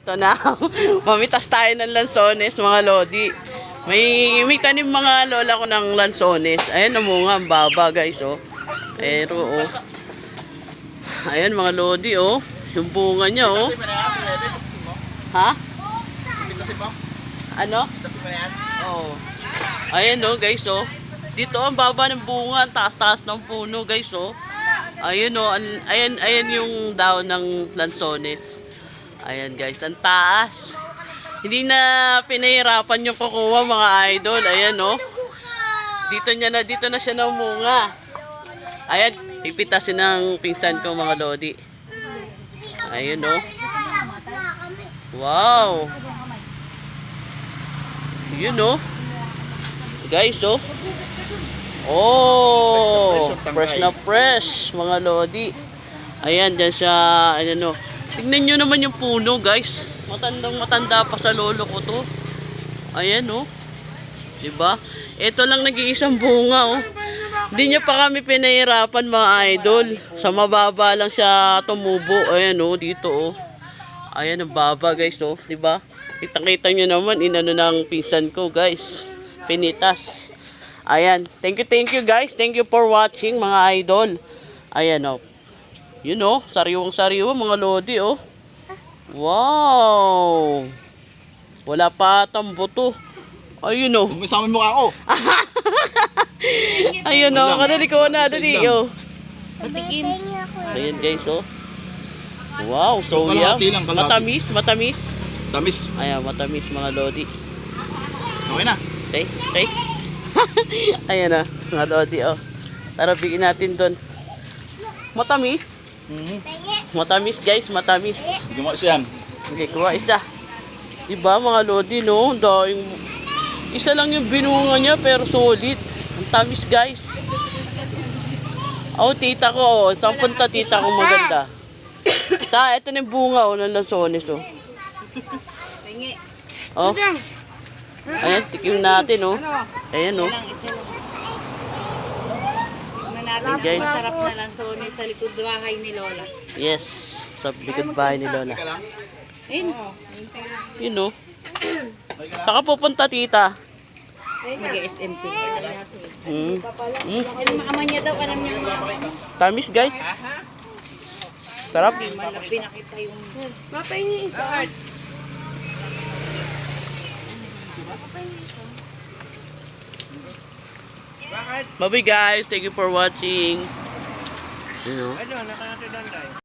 Ito na. Mamitas tayo ng lansones, mga lodi. May tanim mga lola ko ng lansones. Ayan, namunga. Ang baba, guys, oh. Pero, oh. Ayan, mga lodi, oh. Yung bunga niya, oh. Ha? Ano? Oh. Ayan, oh, guys, oh. Dito, ang baba ng bunga. Ang taas-taas ng puno, guys, oh. Ayan, oh. Ayan yung daon ng lansones. Ayan, guys. Ang taas. Hindi na pinahirapan yung kukuha, mga idol. Ayan, oh. Dito na siya namunga. Ayan, pipitasin ng pinsan ko, mga lodi. Ayan, oh. Wow. Yun, oh. Guys, oh. Oh, fresh na fresh, mga lodi. Ayan, dyan siya, ayan, oh. Tignan nyo naman yung puno, guys. Matanda pa sa lolo ko to. Ayan, oh. Diba? Ito lang nag-iisang bunga, oh. Hindi niya pa kami pinahirapan, mga idol. Sa mababa lang siya tumubo. Ayan, oh, dito, oh. Ayan, ang baba, guys, oh. Diba? Kita-kita nyo naman, inano ng pinsan ko, guys. Pinitas. Ayan. Thank you, guys. Thank you for watching, mga idol. Ayan, oh. Yun, oh. Sariwang-sariwa, mga lodi, oh. Wow. Wala pa atang buto. Ayun, oh. Gumisama mo ako. Ayun, oh. Kadali ko na, dali, oh. Patikim. Ayan, guys, oh. Wow, so yum. Matamis. Tamis. Ayan, matamis, mga lodi. Okay na. Okay. Ayan, oh. Mga lodi, oh. Tara, bigyan natin doon. Matamis. Matamis, guys, matamis. Bigyan mo isa yan. Okay, kuha isa. Diba, mga lodi, no? Isa lang yung binunga niya, pero solid. Ang tamis, guys. Oh, tita ko, oh. Saan punta tita ko maganda? Ito na yung bunga, oh, ng lansones, oh. Oh. Ayan, tikim natin, oh. Ayan, oh. Nanatap, guys. masarap na lansones sa likod bahay ni Lola. Yes, sa likod bahay ni Lola. Ayun. Yun, oh. Saka pupunta, tita? Mag-SMC. Ama niya daw, alam niya mga Tamis, guys. Sarap. malapi na kita yung... Mapay niyo isa. Bye-bye, guys. Thank you for watching. You know. Ano, nakakatidang tayo.